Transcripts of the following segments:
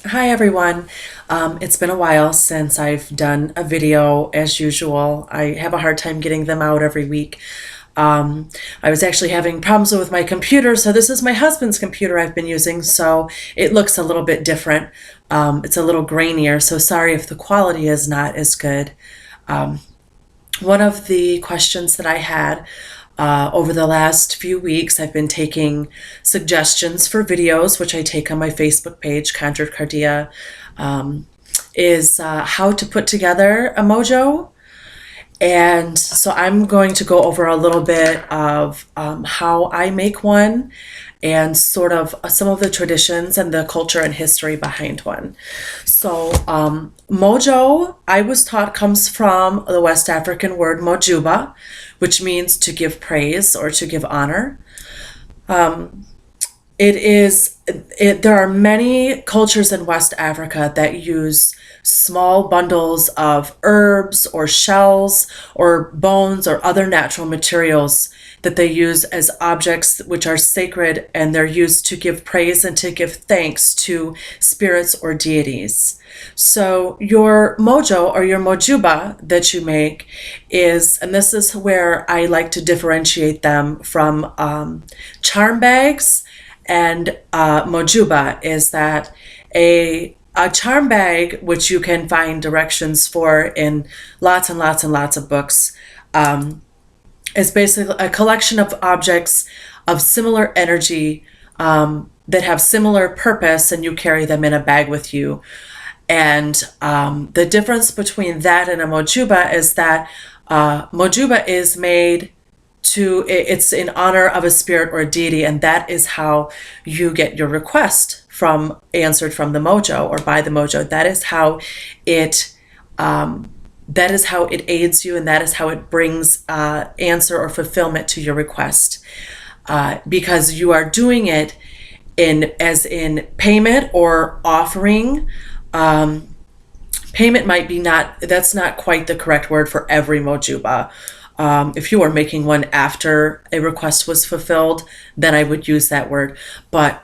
Hi everyone. It's been a while since I've done a video as usual. I have a hard time getting them out every week. Um, I was actually having problems with my computer, so this is my husband's computer I've been using, so it looks a little bit different. It's a little grainier, so sorry if the quality is not as good. Um, One of the questions that I had over the last few weeks, I've been taking suggestions for videos, which I take on my Facebook page, Conjured Cardia, um, is how to put together a mojo. And so I'm going to go over a little bit of how I make one and sort of some of the traditions and the culture and history behind one. So, mojo, I was taught, comes from the West African word mojuba, which means to give praise or to give honor. There are many cultures in West Africa that use small bundles of herbs or shells or bones or other natural materials that they use as objects which are sacred, and they're used to give praise and to give thanks to spirits or deities. So your mojo or your mojuba that you make is, and this is where I like to differentiate them from charm bags and Mojuba, is that a charm bag, which you can find directions for in lots and lots and lots of books, is basically a collection of objects of similar energy that have similar purpose, and you carry them in a bag with you. And the difference between that and a Mojuba is that Mojuba is made it's in honor of a spirit or a deity, and that is how you get your request from answered from the mojo or by the mojo. It that is how it aids you, and that is how it brings answer or fulfillment to your request, because you are doing it in payment or offering. Payment might be not, that's not quite the correct word for every mojuba. If you are making one after a request was fulfilled, then I would use that word. But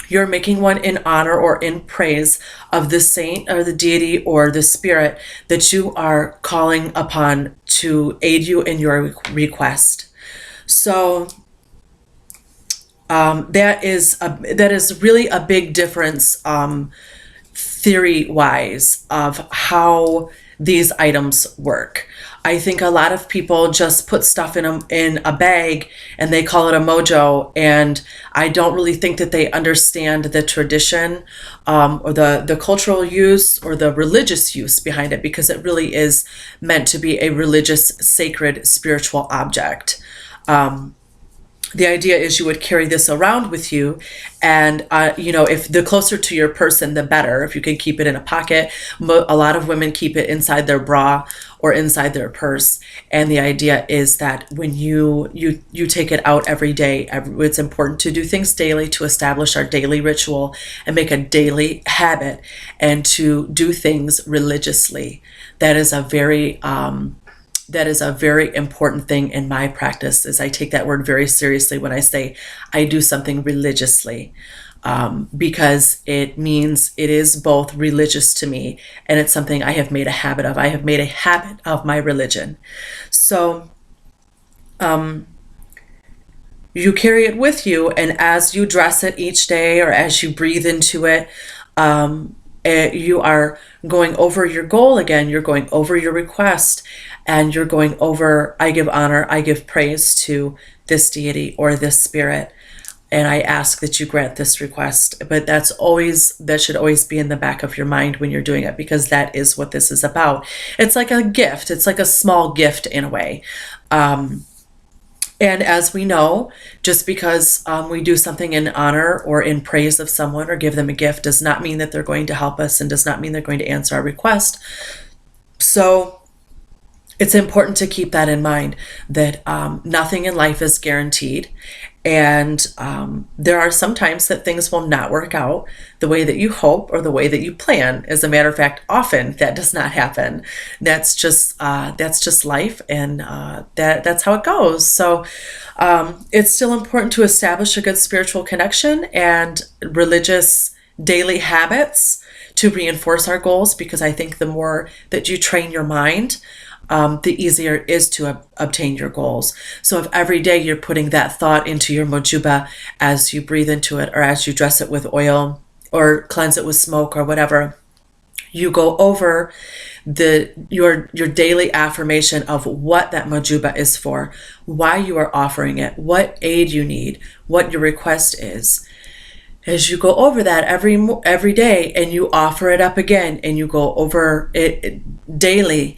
you're making one in honor or in praise of the saint or the deity or the spirit that you are calling upon to aid you in your request. So that is really a big difference, theory wise, of how these items work. I think a lot of people just put stuff in a bag and they call it a mojo, and I don't really think that they understand the tradition, or the cultural use or the religious use behind it, because it really is meant to be a religious, sacred, spiritual object. The idea is you would carry this around with you, and if the closer to your person the better. If you can keep it in a pocket, a lot of women keep it inside their bra or inside their purse, and the idea is that when you take it out every day, it's important to do things daily, to establish our daily ritual and make a daily habit, and to do things religiously. That is a very important thing in my practice, is I take that word very seriously when I say I do something religiously, because it means it is both religious to me, and it's something I have made a habit of. I have made a habit of my religion. So you carry it with you, and as you dress it each day or as you breathe into it, you are going over your goal again. You're going over your request, and you're going over, I give honor, I give praise to this deity or this spirit, and I ask that you grant this request. But that should always be in the back of your mind when you're doing it, because that is what this is about. It's like a gift. It's like a small gift in a way. And as we know, just because we do something in honor or in praise of someone or give them a gift does not mean that they're going to help us, and does not mean they're going to answer our request. So it's important to keep that in mind, that nothing in life is guaranteed. And there are some times that things will not work out the way that you hope or the way that you plan. As a matter of fact, often that does not happen. That's just life, and that's how it goes. So it's still important to establish a good spiritual connection and religious daily habits to reinforce our goals, because I think the more that you train your mind, the easier it is to obtain your goals. So if every day you're putting that thought into your Mojuba as you breathe into it, or as you dress it with oil, or cleanse it with smoke, or whatever, you go over your daily affirmation of what that Mojuba is for, why you are offering it, what aid you need, what your request is. As you go over that every day, and you offer it up again, and you go over it daily,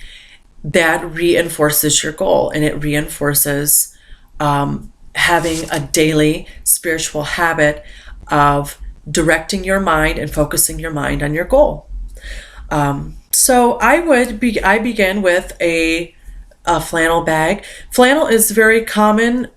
that reinforces your goal, and it reinforces having a daily spiritual habit of directing your mind and focusing your mind on your goal. So I begin with a flannel bag. Flannel is very common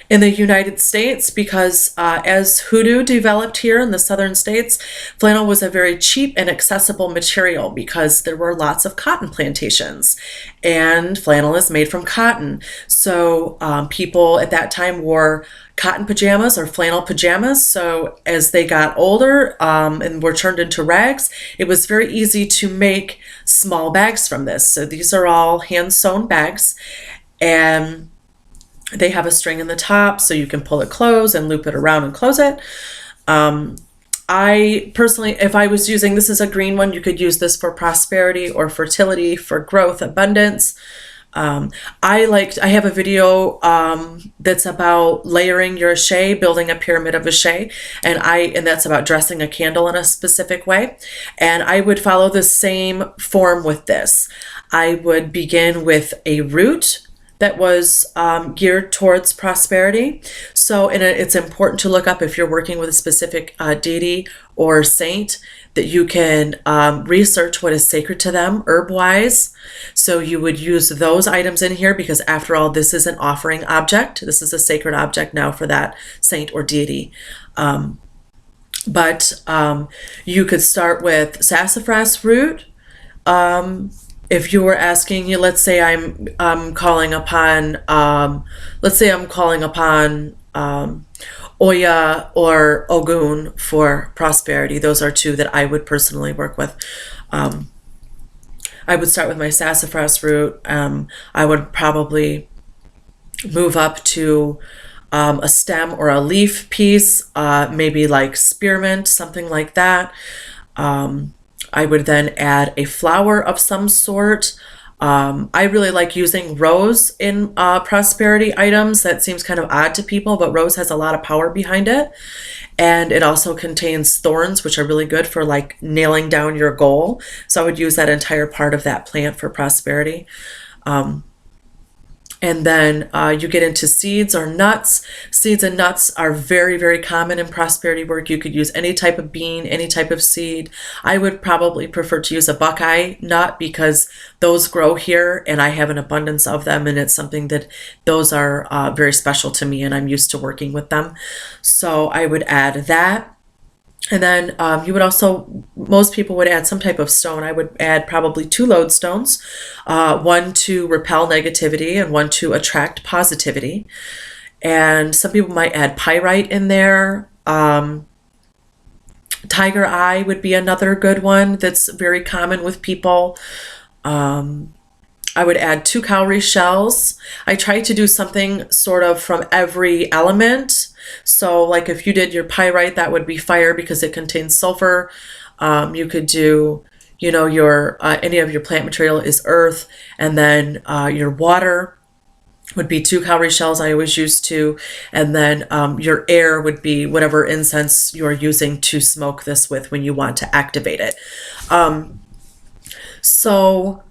in the United States because as hoodoo developed here in the southern states, flannel was a very cheap and accessible material because there were lots of cotton plantations, and flannel is made from cotton. So people at that time wore cotton pajamas or flannel pajamas. So as they got older and were turned into rags, it was very easy to make small bags from this. So these are all hand sewn bags, and they have a string in the top so you can pull it closed and loop it around and close it. I personally, if I was using, this is a green one, you could use this for prosperity or fertility, for growth, abundance. I have a video that's about layering your ashe, building a pyramid of ashe, and that's about dressing a candle in a specific way. And I would follow the same form with this. I would begin with a root that was geared towards prosperity. So it's important to look up, if you're working with a specific deity or saint, that you can research what is sacred to them herb-wise. So you would use those items in here, because after all, this is an offering object. This is a sacred object now for that saint or deity. But you could start with sassafras root. If you were asking, let's say I'm calling upon, Oya or Ogun for prosperity. Those are two that I would personally work with. I would start with my sassafras root. I would probably move up to a stem or a leaf piece, maybe like spearmint, something like that. I would then add a flower of some sort. I really like using rose in prosperity items. That seems kind of odd to people, but rose has a lot of power behind it. And it also contains thorns, which are really good for like nailing down your goal. So I would use that entire part of that plant for prosperity. And then you get into seeds or nuts. Seeds and nuts are very, very common in prosperity work. You could use any type of bean, any type of seed. I would probably prefer to use a buckeye nut because those grow here and I have an abundance of them, and it's something that those are very special to me and I'm used to working with them. So I would add that. And then you would also, most people would add some type of stone. I would add probably 2 lodestones, one to repel negativity and one to attract positivity. And some people might add pyrite in there. Tiger eye would be another good one that's very common with people. I would add 2 cowrie shells. I try to do something sort of from every element. So like if you did your pyrite, that would be fire because it contains sulfur. You could do, your any of your plant material is earth, and then your water would be 2 cowrie shells. I always use 2, and then your air would be whatever incense you're using to smoke this with when you want to activate it. So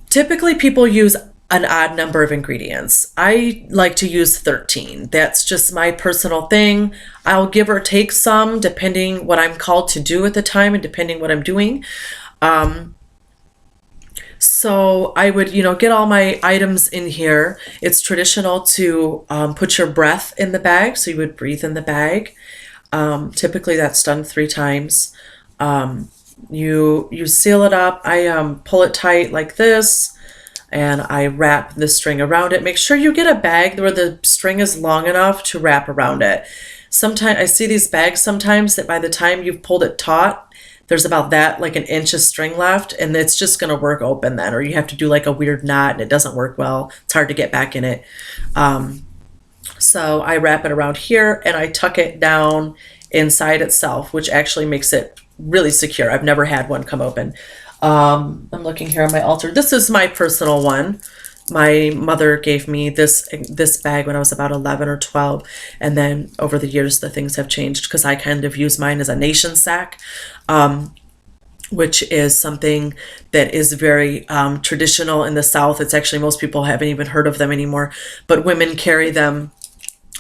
typically people use an odd number of ingredients. I like to use 13. That's just my personal thing. I'll give or take some depending what I'm called to do at the time and depending what I'm doing. So I would, get all my items in here. It's traditional to put your breath in the bag. So you would breathe in the bag. Typically that's done 3 times. You seal it up. I pull it tight like this, and I wrap the string around it. Make sure you get a bag where the string is long enough to wrap around it. sometimes I see these bags sometimes that by the time you've pulled it taut, there's about that, like an inch of string left, and it's just going to work open then, or you have to do like a weird knot and it doesn't work well. It's hard to get back in it. So I wrap it around here and I tuck it down inside itself, which actually makes it really secure. I've never had one come open. I'm looking here on my altar. This is my personal one. My mother gave me this bag when I was about 11 or 12, and then over the years the things have changed because I kind of use mine as a nation sack, which is something that is very traditional in the South. It's actually, most people haven't even heard of them anymore, but women carry them.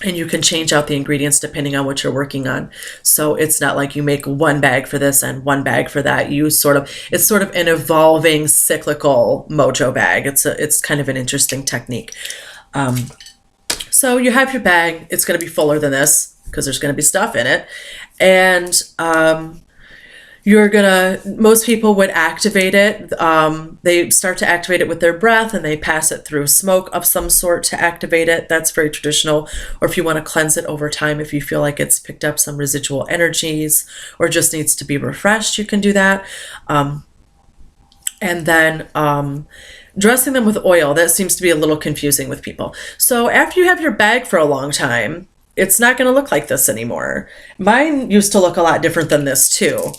And you can change out the ingredients depending on what you're working on. So it's not like you make one bag for this and one bag for that. It's sort of an evolving cyclical mojo bag. It's kind of an interesting technique. So you have your bag. It's going to be fuller than this because there's going to be stuff in it. And most people would activate it. They start to activate it with their breath and they pass it through smoke of some sort to activate it. That's very traditional. Or if you want to cleanse it over time, if you feel like it's picked up some residual energies or just needs to be refreshed, you can do that. And then dressing them with oil, that seems to be a little confusing with people. So after you have your bag for a long time, it's not going to look like this anymore. Mine used to look a lot different than this too.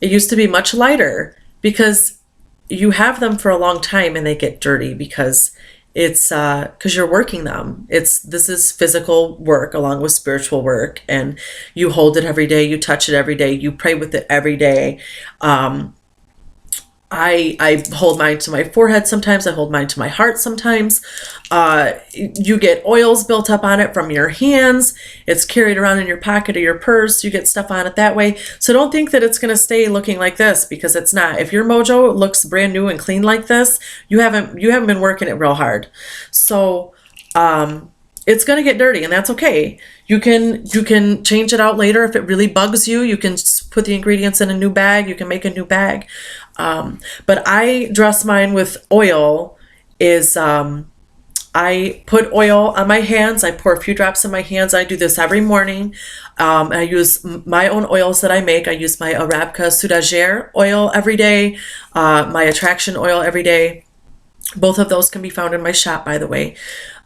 It used to be much lighter because you have them for a long time and they get dirty because it's because you're working them. This is physical work along with spiritual work, and you hold it every day, you touch it every day, you pray with it every day. I hold mine to my forehead sometimes. I hold mine to my heart sometimes. You get oils built up on it from your hands. It's carried around in your pocket or your purse. You get stuff on it that way. So don't think that it's going to stay looking like this, because it's not. If your mojo looks brand new and clean like this, you haven't been working it real hard. So it's going to get dirty, and that's okay. You can change it out later if it really bugs you. You can put the ingredients in a new bag. You can make a new bag. But I dress mine with oil. I put oil on my hands. I pour a few drops in my hands. I do this every morning. I use my own oils that I make. I use my Arabika Sudagere oil every day, my Attraction oil every day. Both of those can be found in my shop, by the way.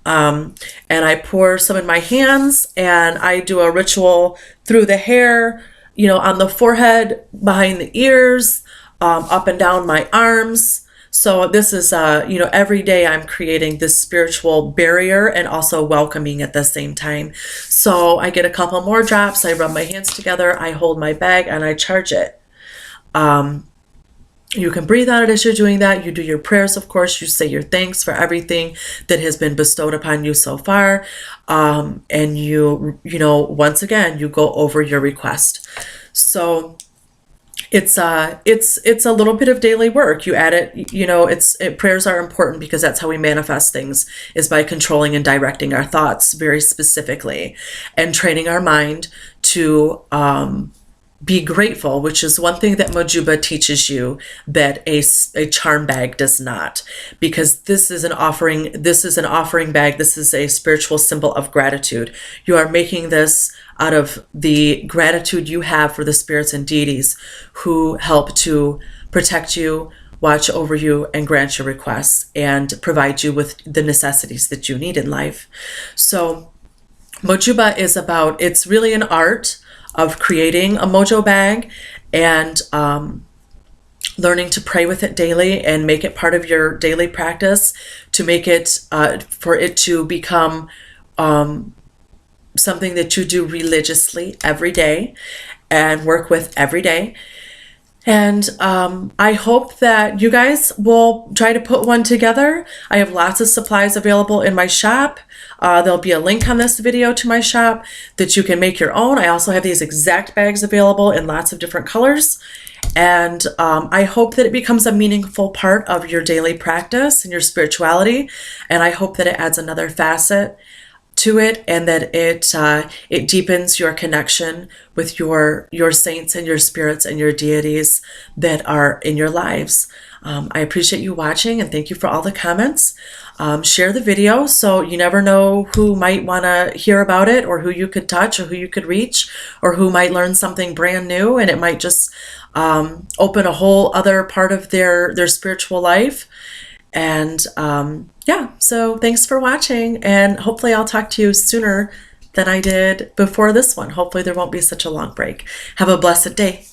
And I pour some in my hands, and I do a ritual through the hair, on the forehead, behind the ears, up and down my arms. So this is, every day I'm creating this spiritual barrier and also welcoming at the same time. So I get a couple more drops. I rub my hands together. I hold my bag and I charge it. You can breathe on it as you're doing that. You do your prayers, of course. You say your thanks for everything that has been bestowed upon you so far. And once again, you go over your request. So it's a little bit of daily work. You add it, prayers are important because that's how we manifest things, is by controlling and directing our thoughts very specifically and training our mind to, be grateful, which is one thing that Mojuba teaches you that a charm bag does not, because this is an offering bag. This is a spiritual symbol of gratitude. You are making this out of the gratitude you have for the spirits and deities who help to protect you, watch over you, and grant your requests and provide you with the necessities that you need in life. So Mojuba it's really an art of creating a mojo bag and learning to pray with it daily and make it part of your daily practice, to make it for it to become something that you do religiously every day and work with every day. And I hope that you guys will try to put one together. I have lots of supplies available in my shop. There'll be a link on this video to my shop that you can make your own. I also have these exact bags available in lots of different colors. And I hope that it becomes a meaningful part of your daily practice and your spirituality. And I hope that it adds another facet to it, and that it deepens your connection with your saints and your spirits and your deities that are in your lives. I appreciate you watching, and thank you for all the comments. Share the video, so you never know who might want to hear about it, or who you could touch, or who you could reach, or who might learn something brand new, and it might just open a whole other part of their spiritual life. And yeah, so thanks for watching, and hopefully I'll talk to you sooner than I did before this one. Hopefully there won't be such a long break. Have a blessed day.